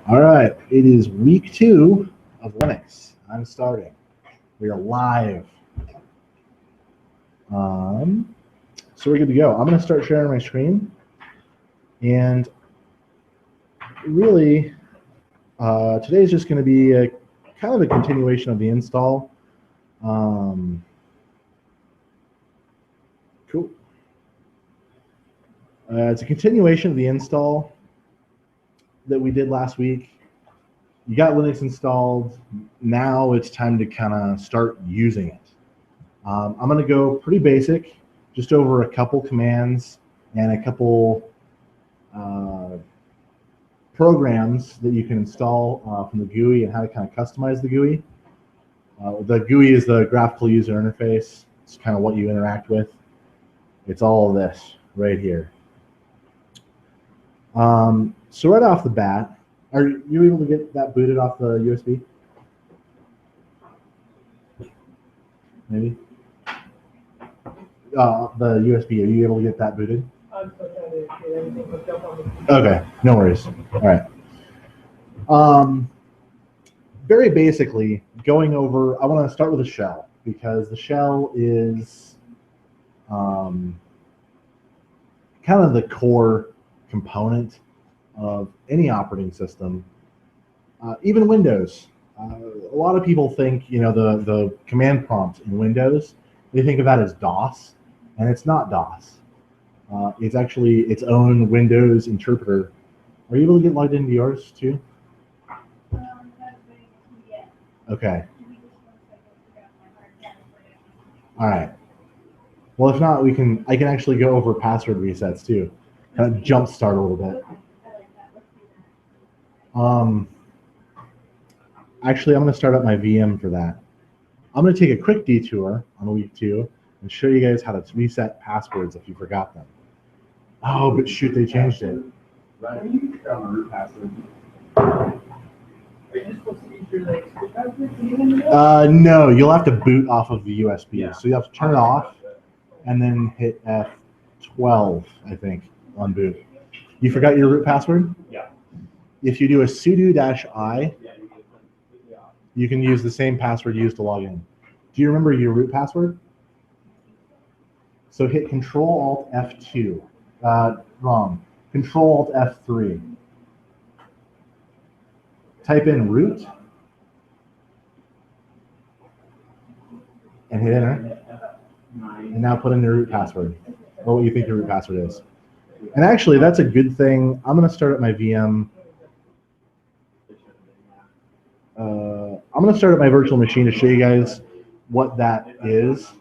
All right, it is week 2 of Linux. I'm starting. We are live. So we're good to go. I'm going to start sharing my screen. And really, today is just going to be a kind of a continuation of the install. Cool. It's a continuation of the install that we did last week. You got Linux installed. Now it's time to kind of start using it. I'm going to go pretty basic, just over a couple commands and a couple programs that you can install from the GUI and how to kind of customize the GUI. The GUI is the graphical user interface. It's kind of what you interact with. It's all of this right here. So right off the bat, are you able to get that booted off the USB? Maybe? The USB, are you able to get that booted? Okay, no worries. All right. Very basically, going over, I want to start with the shell, because the shell is kind of the core component of any operating system, even Windows. A lot of people think, the command prompt in Windows, they think of that as DOS, and it's not DOS. It's actually its own Windows interpreter. Are you able to get logged into yours too? Okay. All right. Well, if not, I can actually go over password resets too. Kind of jump start a little bit. Actually, I'm going to start up my VM for that. I'm going to take a quick detour on week 2 and show you guys how to reset passwords if you forgot them. Oh, but shoot, they changed it. Right. Root password. No, you'll have to boot off of the USB. Yeah. So you have to turn it off and then hit F12, I think, on boot. You forgot your root password? Yeah. If you do a sudo-I, you can use the same password used to log in. Do you remember your root password? So hit Control-Alt-F2. Wrong. Control-Alt-F3. Type in root and hit enter. And now put in your root password, or what you think your root password is. And actually, that's a good thing. I'm going to start up my VM. I'm going to start up my virtual machine to show you guys what that is.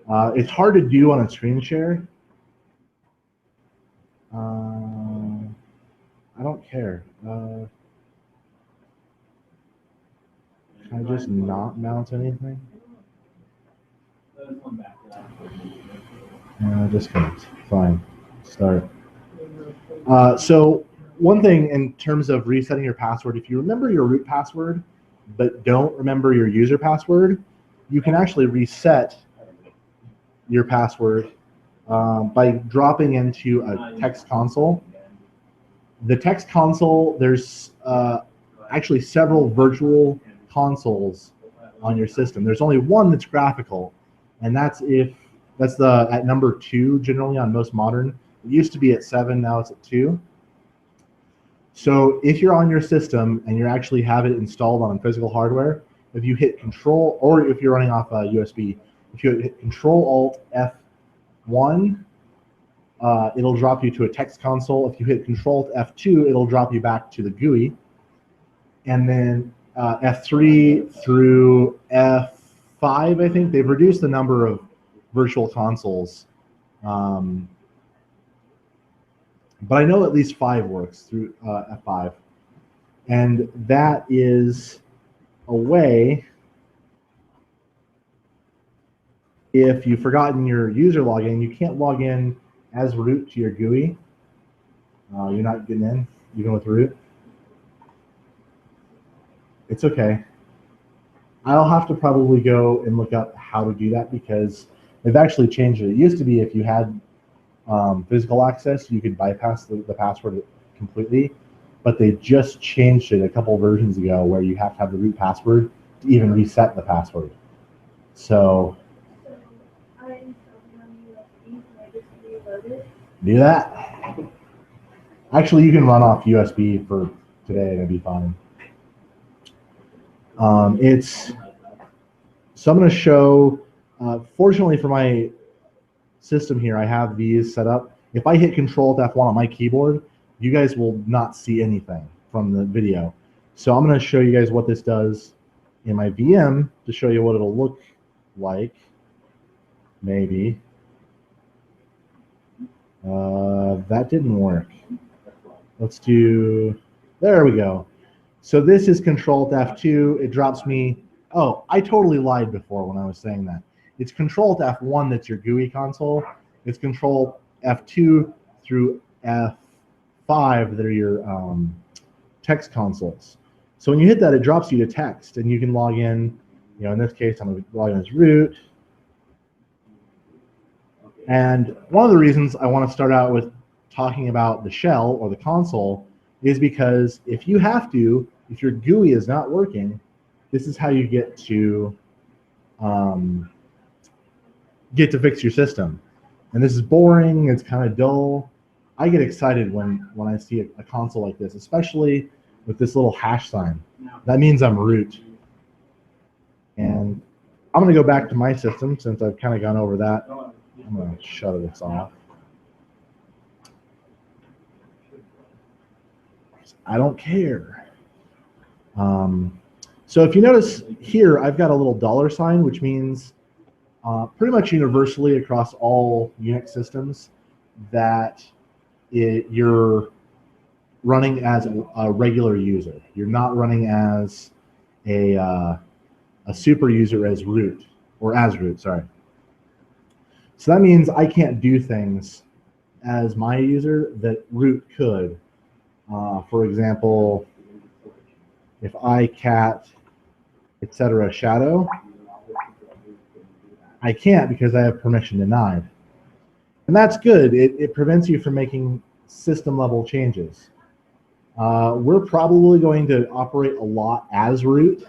It's hard to do on a screen share. I don't care. Can I just not mount anything? Disconnect. Fine. Start. So one thing in terms of resetting your password, if you remember your root password but don't remember your user password, you can actually reset your password by dropping into a text console. The text console, there's actually several virtual consoles on your system. There's only one that's graphical, and that's at number 2 generally on most modern. It used to be at 7, now it's at 2. So if you're on your system and you actually have it installed on physical hardware, if you hit Control, or if you're running off a USB, if you hit Control-Alt-F1, it'll drop you to a text console. If you hit Control-F2, it'll drop you back to the GUI. And then F3 through F5, I think, they've reduced the number of virtual consoles. But I know at least 5 works through F5. And that is a way, if you've forgotten your user login, you can't log in as root to your GUI. You're not getting in, even with root. It's okay. I'll have to probably go and look up how to do that, because they've actually changed it. It used to be if you had physical access, you could bypass the password completely. but they just changed it a couple versions ago where you have to have the root password to even reset the password. So do that. Actually, you can run off USB for today and it'll be fine. So I'm going to show, fortunately for my system here, I have these set up. If I hit Control F1 on my keyboard, you guys will not see anything from the video. So I'm going to show you guys what this does in my VM to show you what it'll look like. Maybe. That didn't work. Let's do, there we go. So this is Control F2. It drops me, oh, I totally lied before when I was saying that. It's Control F1 that's your GUI console. It's Control F2 through F5 that are your text consoles. So when you hit that, it drops you to text, and you can log in. You know, in this case, I'm going to log in as root. And one of the reasons I want to start out with talking about the shell or the console is because if you have to, if your GUI is not working, this is how you get to fix your system. And this is boring, it's kind of dull. I get excited when I see a console like this, especially with this little hash sign. That means I'm root. And I'm going to go back to my system since I've kind of gone over that. I'm going to shut this off. I don't care. So if you notice here, I've got a little $sign, which means pretty much universally across all Unix systems that you're running as a regular user. You're not running as a super user as root, or as root, sorry. So that means I can't do things as my user that root could. For example, if I cat etc. shadow, I can't because I have permission denied. And that's good. It prevents you from making system level changes. We're probably going to operate a lot as root.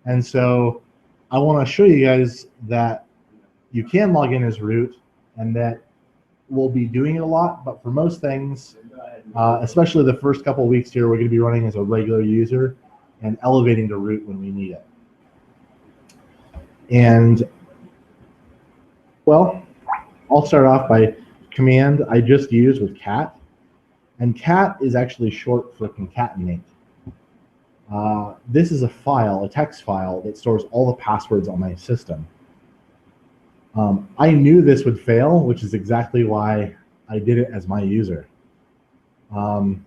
And so I want to show you guys that you can log in as root and that we'll be doing it a lot. But for most things, especially the first couple of weeks here, we're going to be running as a regular user and elevating to root when we need it. And well, I'll start off by command I just used with cat. And cat is actually short for concatenate. This is a file, a text file, that stores all the passwords on my system. I knew this would fail, which is exactly why I did it as my user. You're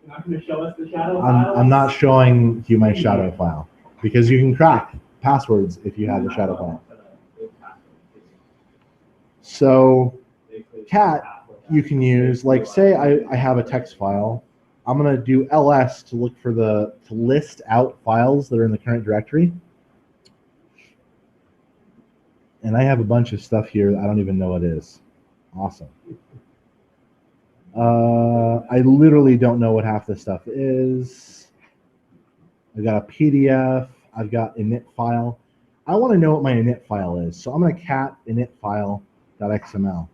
not going to show us the shadow file? I'm not showing you my shadow file, because you can crack passwords if you have the shadow file. So cat you can use, like say I have a text file. I'm going to do ls to look for to list out files that are in the current directory. And I have a bunch of stuff here that I don't even know what it is. Awesome. I literally don't know what half this stuff is. I've got a PDF. I've got init file. I want to know what my init file is. So I'm going to cat init file.xml.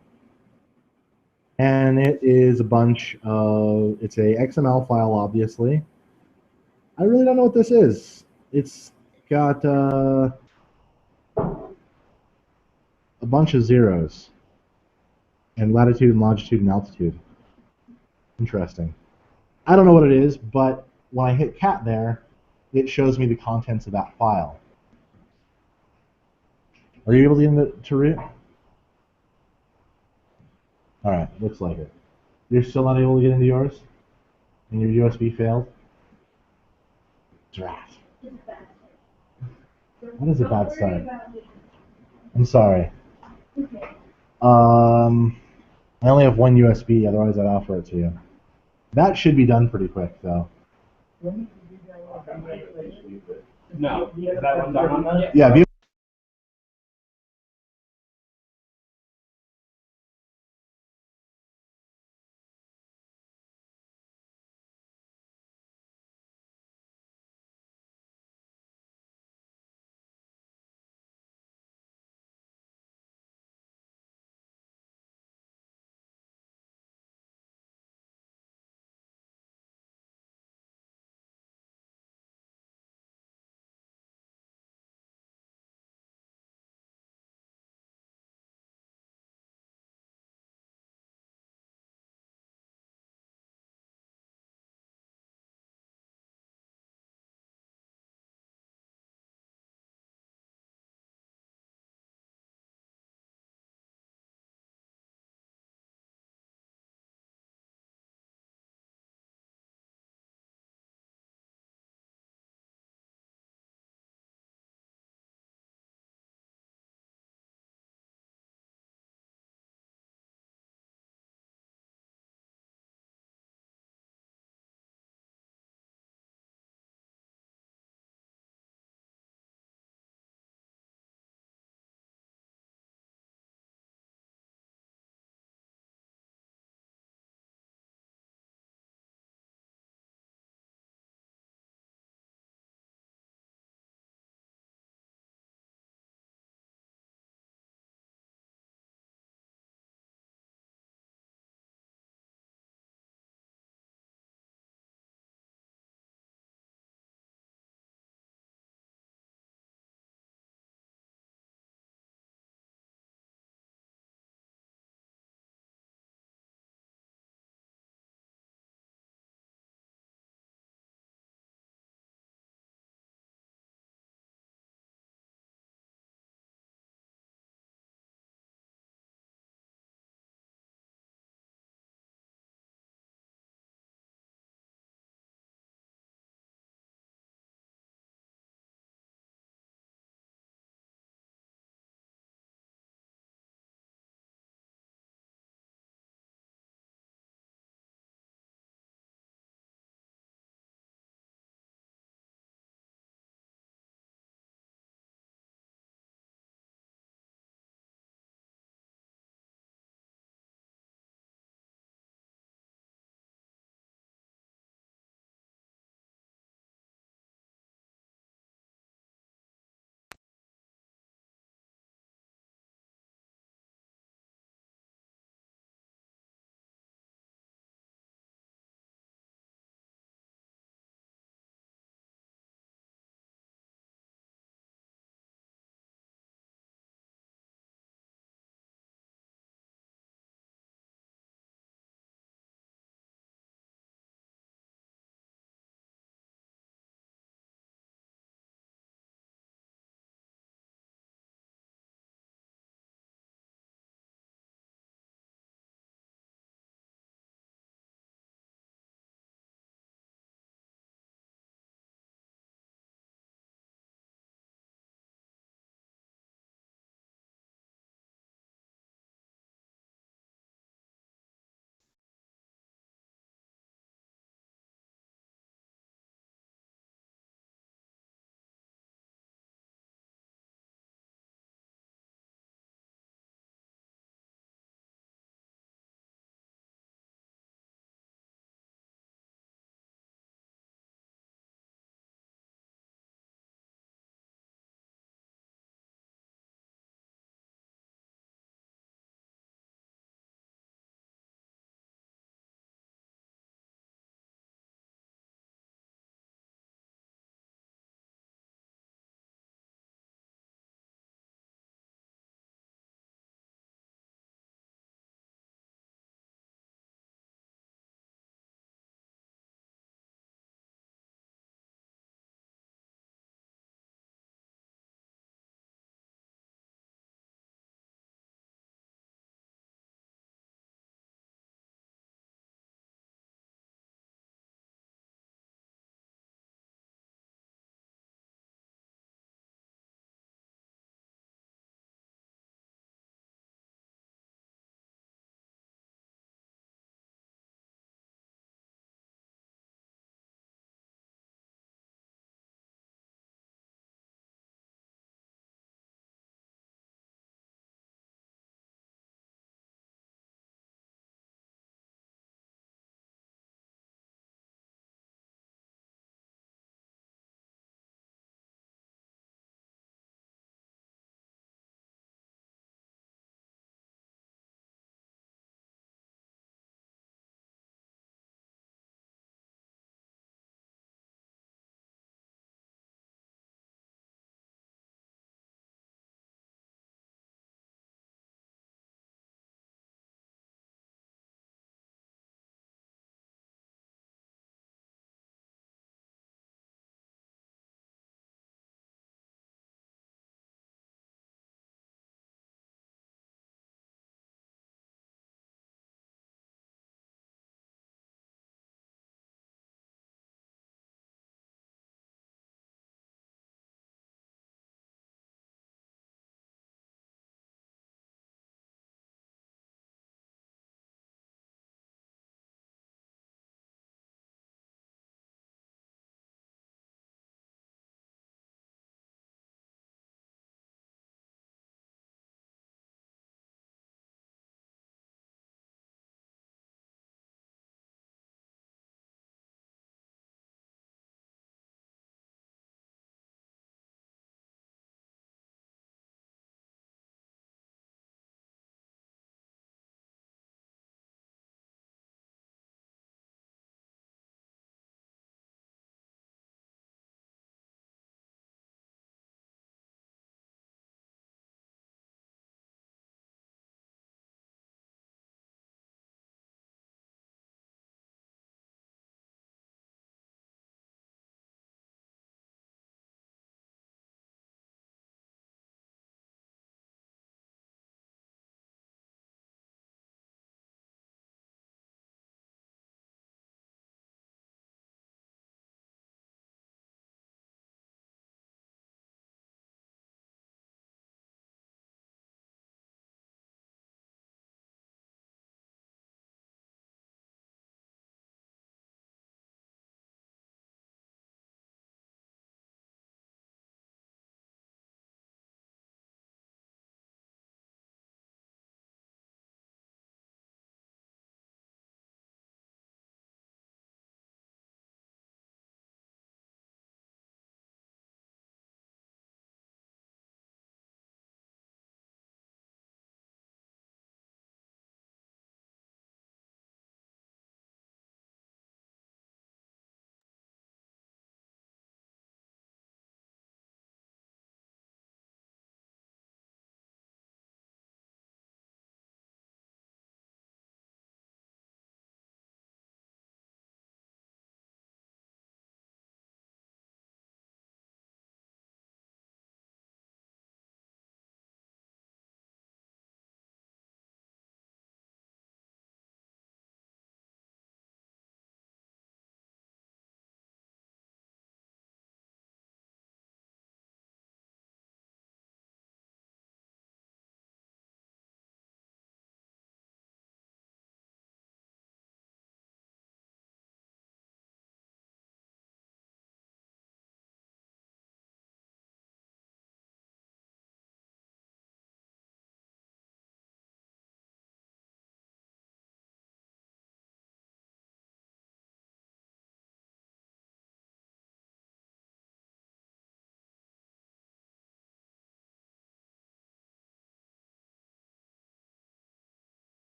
And it is a bunch of, it's a XML file, obviously. I really don't know what this is. It's got a bunch of zeros and latitude and longitude and altitude. Interesting. I don't know what it is, but when I hit cat there, it shows me the contents of that file. Are you able to get into root? All right, looks like it. You're still not able to get into yours? And your USB failed? Drat. That is a bad start. I'm sorry. I only have one USB, otherwise I'd offer it to you. That should be done pretty quick, though. No. Is that one done? Yeah.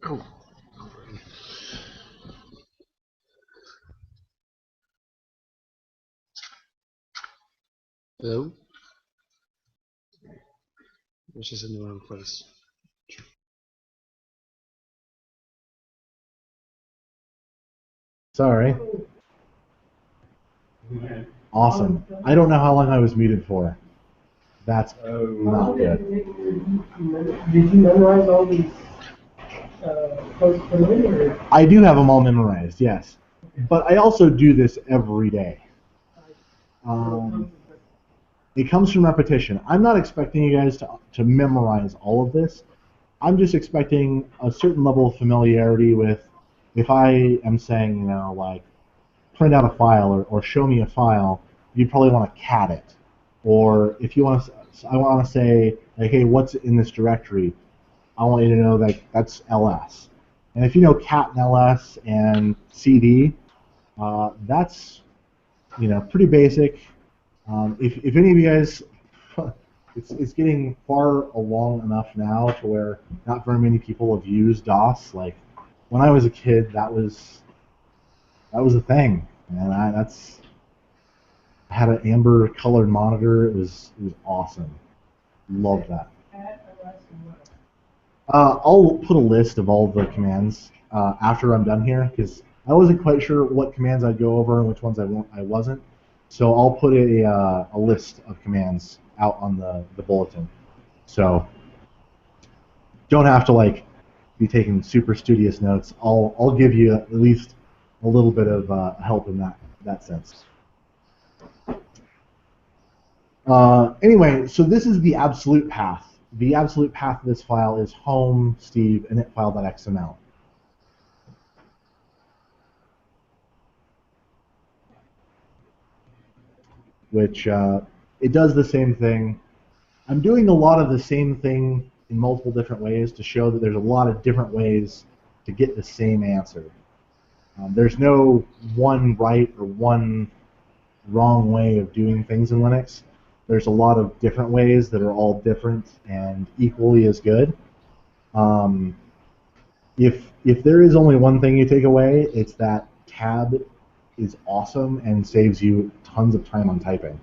Oh. Hello? This is in the wrong place. Sorry. Awesome. I don't know how long I was muted for. That's not good. Did you memorize all these posts for me, or? I do have them all memorized, yes. But I also do this every day. It comes from repetition. I'm not expecting you guys to memorize all of this. I'm just expecting a certain level of familiarity with, if I am saying, like, print out a file or show me a file, you'd probably want to cat it. Or if you want to, I want to say, like, hey, what's in this directory? I want you to know that that's ls. And if you know cat and ls and cd, that's pretty basic. If any of you guys, it's getting far along enough now to where not very many people have used DOS. Like when I was a kid, that was a thing, and I had an amber colored monitor. It was awesome. Loved that. I'll put a list of all the commands after I'm done here, because I wasn't quite sure what commands I'd go over and which ones I wasn't. So I'll put a list of commands out on the bulletin. So don't have to be taking super studious notes. I'll give you at least a little bit of help in that sense. Anyway, so this is the absolute path. The absolute path of this file is home steve initfile.xml. Which it does the same thing. I'm doing a lot of the same thing in multiple different ways to show that there's a lot of different ways to get the same answer. There's no one right or one wrong way of doing things in Linux. There's a lot of different ways that are all different and equally as good. If there is only one thing you take away, it's that tab is awesome and saves you tons of time on typing.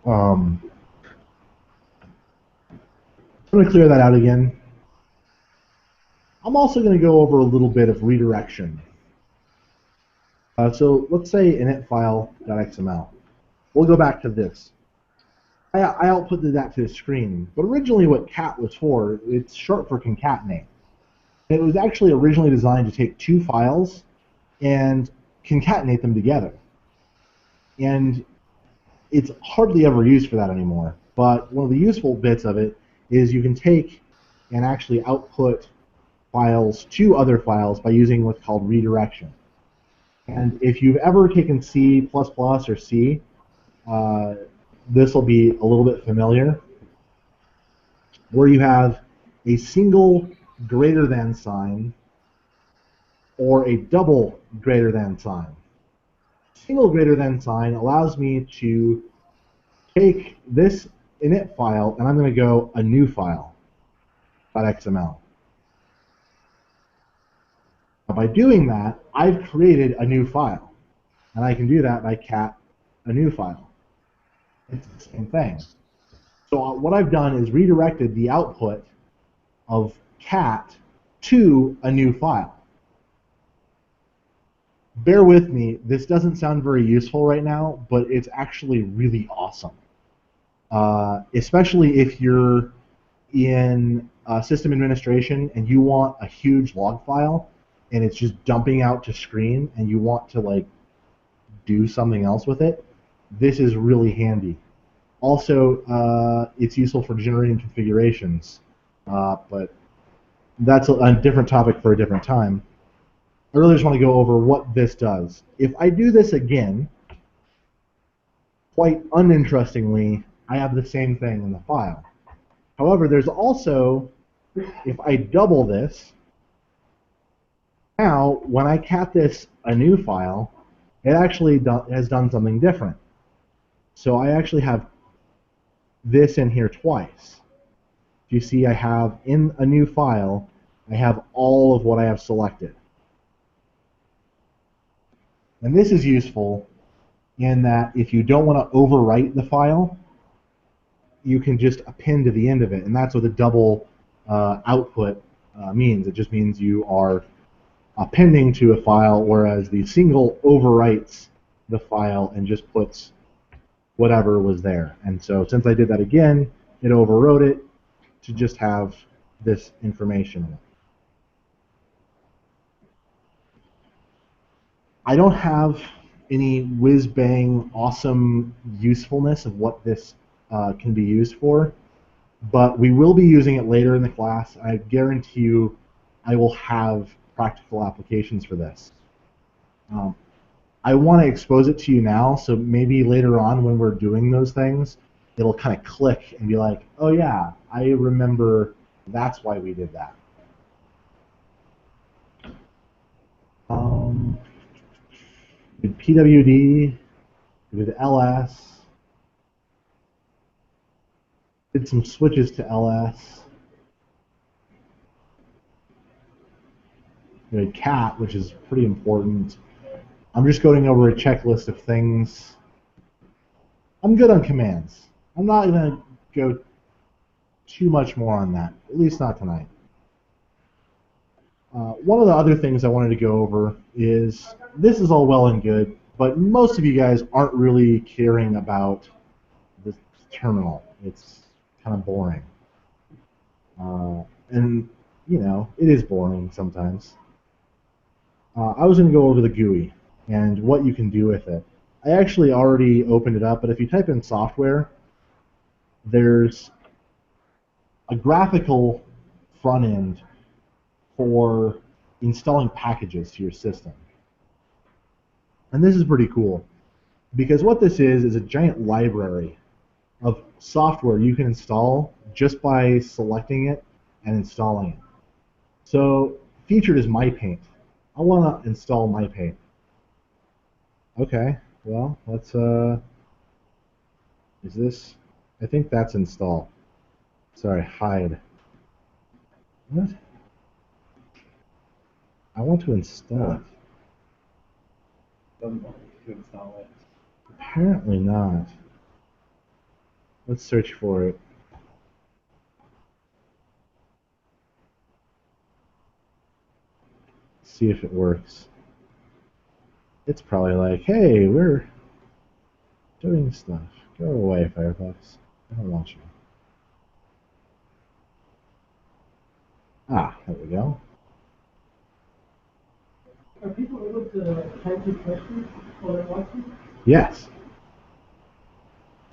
I'm going to clear that out again. I'm also going to go over a little bit of redirection. So let's say initfile.xml. We'll go back to this. I outputted that to the screen, but originally what cat was for, it's short for concatenate. It was actually originally designed to take two files and concatenate them together. And it's hardly ever used for that anymore. But one of the useful bits of it is you can take and actually output files to other files by using what's called redirection. And if you've ever taken C++ or C, this will be a little bit familiar, where you have a single greater than sign or a double greater than sign. Single greater than sign allows me to take this init file and I'm going to go a new file, .xml. Now by doing that, I've created a new file. And I can do that by cat a new file. It's the same thing. So what I've done is redirected the output of cat to a new file. Bear with me, this doesn't sound very useful right now, but it's actually really awesome. Especially if you're in system administration and you want a huge log file and it's just dumping out to screen and you want to do something else with it, this is really handy. Also, it's useful for generating configurations, but that's a different topic for a different time. I really just want to go over what this does. If I do this again, quite uninterestingly, I have the same thing in the file. However, there's also, if I double this, now when I cat this a new file, it actually has done something different. So I actually have this in here twice. If you see I have in a new file, I have all of what I have selected. And this is useful in that if you don't want to overwrite the file, you can just append to the end of it. And that's what the double output means. It just means you are appending to a file, whereas the single overwrites the file and just puts whatever was there. And so since I did that again, it overwrote it to just have this information. I don't have any whiz-bang awesome usefulness of what this can be used for, but we will be using it later in the class. I guarantee you I will have practical applications for this. I want to expose it to you now, so maybe later on when we're doing those things, it'll kind of click and be like, oh yeah, I remember that's why we did that. Did PWD, did LS, did some switches to LS. We had cat, which is pretty important. I'm just going over a checklist of things. I'm good on commands. I'm not going to go too much more on that, at least not tonight. One of the other things I wanted to go over is, this is all well and good, but most of you guys aren't really caring about the terminal. It's kind of boring. And, you know, it is boring sometimes. I was going to go over the GUI and what you can do with it. I actually already opened it up, but if you type in software, there's a graphical front end for installing packages to your system. And this is pretty cool, because what this is a giant library of software you can install just by selecting it and installing it. So featured is MyPaint. I want to install MyPaint. Okay, well, let's, is this, I think that's install. Sorry, hide. What? I want to install it. Doesn't want you to install it. Apparently not. Let's search for it. See if it works. It's probably like, hey, we're doing stuff. Go away, Firefox. I don't want you. Ah, there we go. Are people able to type in questions while they're watching? Yes.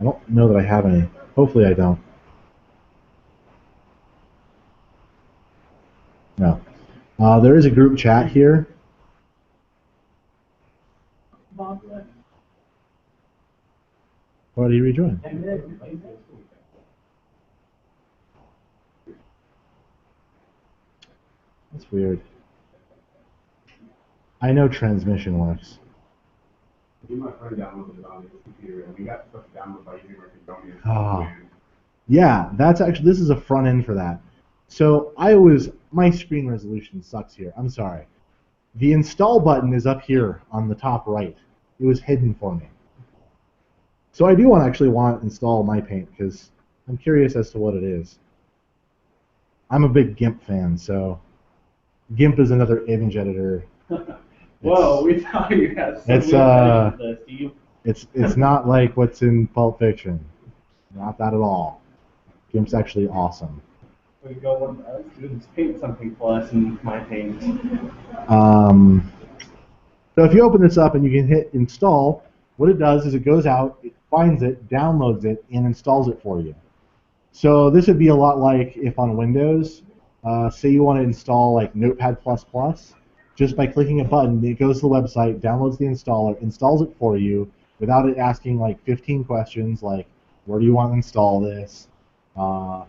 I don't know that I have any. Hopefully I don't. No. There is a group chat here. Bob left. Why did you rejoin? That's weird. I know transmission works. My friend downloaded it on his computer, and we got stuff downloaded by using our Oh. Yeah, that's actually, this is a front end for that. So my screen resolution sucks here. I'm sorry. The install button is up here on the top right. It was hidden for me. So I do actually want to install MyPaint because I'm curious as to what it is. I'm a big GIMP fan, so GIMP is another image editor. Whoa, we thought you had some this. Do you? It's not like what's in Pulp Fiction. Not that at all. GIMP's actually awesome. We go when students paint something for us in MyPaint. So if you open this up and you can hit install, what it does is it goes out, it finds it, downloads it, and installs it for you. So this would be a lot like if on Windows, say you want to install like Notepad++, just by clicking a button, it goes to the website, downloads the installer, installs it for you without it asking like 15 questions like, where do you want to install this? Do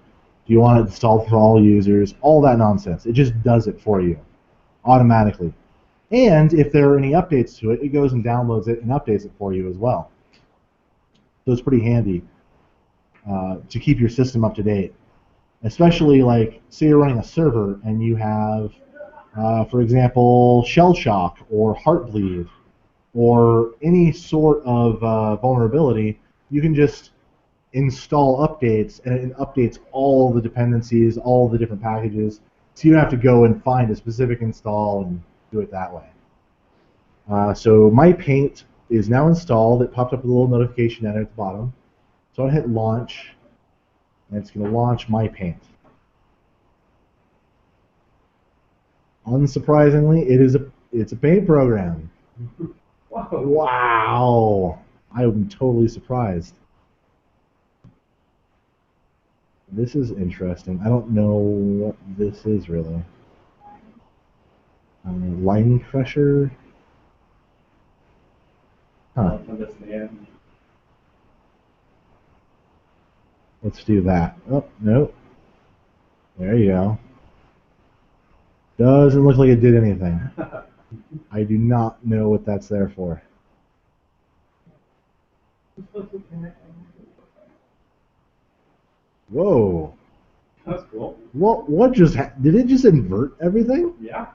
you want it installed for all users? All that nonsense. It just does it for you automatically. And if there are any updates to it, it goes and downloads it and updates it for you as well. So it's pretty handy to keep your system up to date. Especially like, say you're running a server and you have, for example, shell shock or heartbleed or any sort of vulnerability, you can just install updates and it updates all the dependencies, all the different packages. So you don't have to go and find a specific install and do it that way. So my paint is now installed. It popped up with a little notification at the bottom. So I hit launch, and it's going to launch my paint. Unsurprisingly, it's a paint program. Wow! I'm totally surprised. This is interesting. I don't know what this is really. Line crusher. Huh. Let's do that. Oh, no. There you go. Doesn't look like it did anything. I do not know what that's there for. Whoa. That's cool. What just did it just invert everything? Yeah.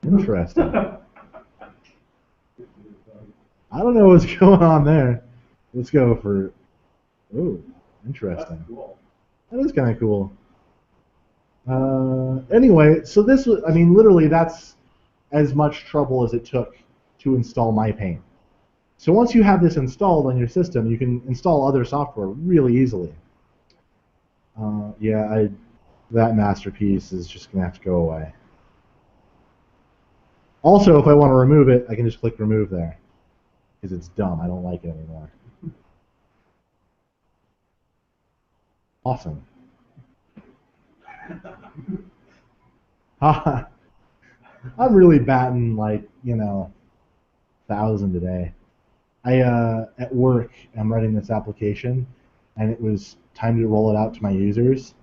Interesting. I don't know what's going on there. Let's go for. Ooh, interesting. That's cool. That is kind of cool. Anyway, so this was, I mean, literally that's as much trouble as it took to install my paint. So once you have this installed on your system, you can install other software really easily. Yeah, that masterpiece is just going to have to go away. Also, if I want to remove it, I can just click remove there. Because it's dumb. I don't like it anymore. Awesome. I'm really batting like, 1,000 today. At work, I'm writing this application, and it was time to roll it out to my users.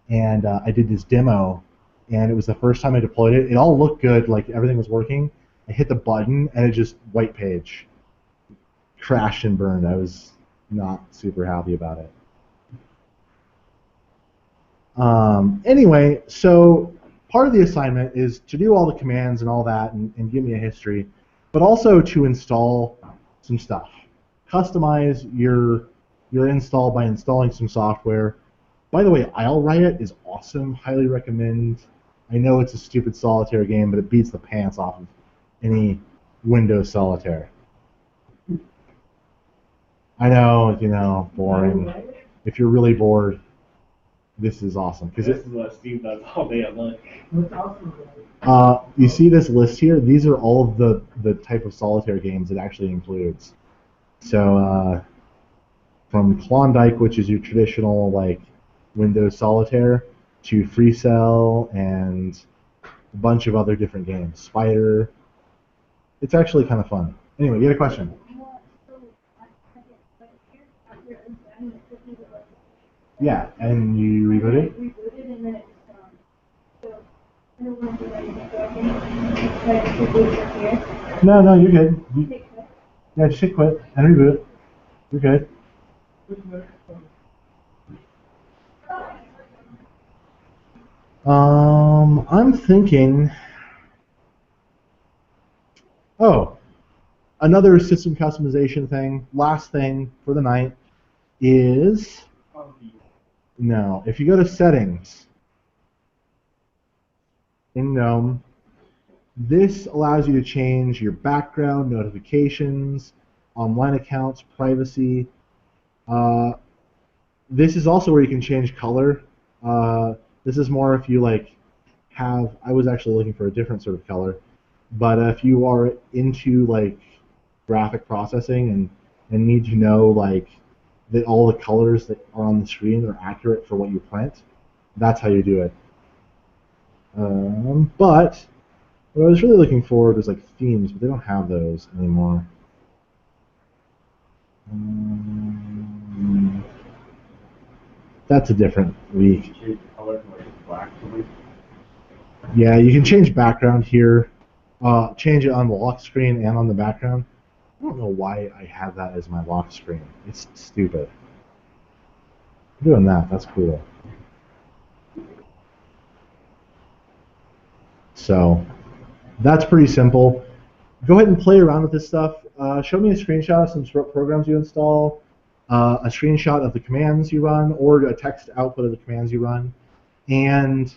And I did this demo, and it was the first time I deployed it. It all looked good, like everything was working. I hit the button, and it just white page. Crashed and burned. I was not super happy about it. Anyway, so part of the assignment is to do all the commands and all that and give me a history, but also to install some stuff. Customize your install by installing some software. By the way, I'll Write It is awesome. Highly recommend. I know it's a stupid solitaire game, but it beats the pants off of any Windows solitaire. I know, boring. If you're really bored, this is awesome. This is what Steve does all day at lunch. You see this list here? These are all of the type of solitaire games it actually includes. So from Klondike, which is your traditional like Windows solitaire, to Free Cell and a bunch of other different games. Spider. It's actually kind of fun. Anyway, you had a question? Yeah, and you reboot it? Rebooted and then it's No, you're good. Yeah, just hit quit and reboot. You're good. I'm thinking. Oh, another system customization thing. Last thing for the night is. No, if you go to settings in GNOME, this allows you to change your background, notifications, online accounts, privacy. This is also where you can change color. This is more if you like have. I was actually looking for a different sort of color, but if you are into like graphic processing and need to know like that all the colors that are on the screen are accurate for what you print, that's how you do it. But what I was really looking for was like themes, but they don't have those anymore. That's a different week. Change the color from like black to like. Yeah, you can change background here. Change it on the lock screen and on the background. I don't know why I have that as my lock screen. It's stupid. Doing that. That's cool. So that's pretty simple. Go ahead and play around with this stuff. Show me a screenshot of some programs you install, a screenshot of the commands you run, or a text output of the commands you run, and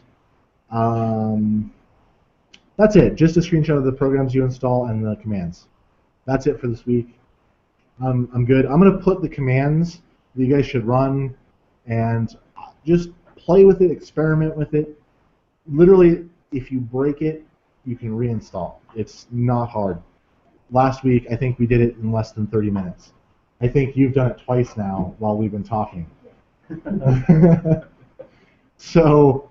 that's it. Just a screenshot of the programs you install and the commands. That's it for this week. I'm good. I'm going to put the commands that you guys should run and just play with it, experiment with it. Literally, if you break it, you can reinstall. It's not hard. Last week, I think we did it in less than 30 minutes. I think you've done it twice now while we've been talking. So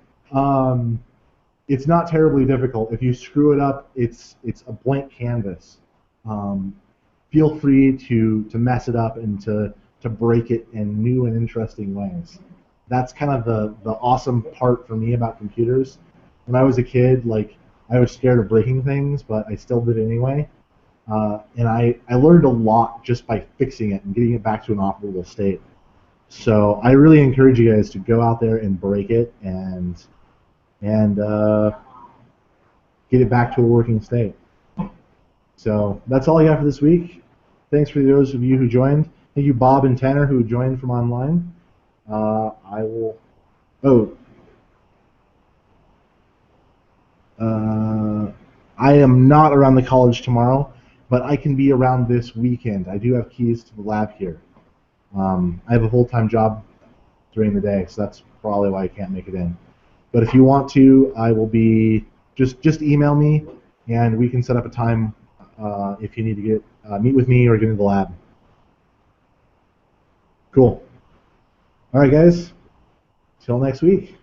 it's not terribly difficult. If you screw it up, it's a blank canvas. Feel free to mess it up and to break it in new and interesting ways. That's kind of the awesome part for me about computers. When I was a kid, like, I was scared of breaking things, but I still did it anyway. And I learned a lot just by fixing it and getting it back to an operable state. So I really encourage you guys to go out there and break it and get it back to a working state. So that's all I got for this week. Thanks for those of you who joined. Thank you, Bob and Tanner, who joined from online. I will. Oh. I am not around the college tomorrow, but I can be around this weekend. I do have keys to the lab here. I have a full-time job during the day, so that's probably why I can't make it in. But if you want to, I will be. Just email me, and we can set up a time if you need to meet with me or get into the lab. Cool. All right, guys. Till next week.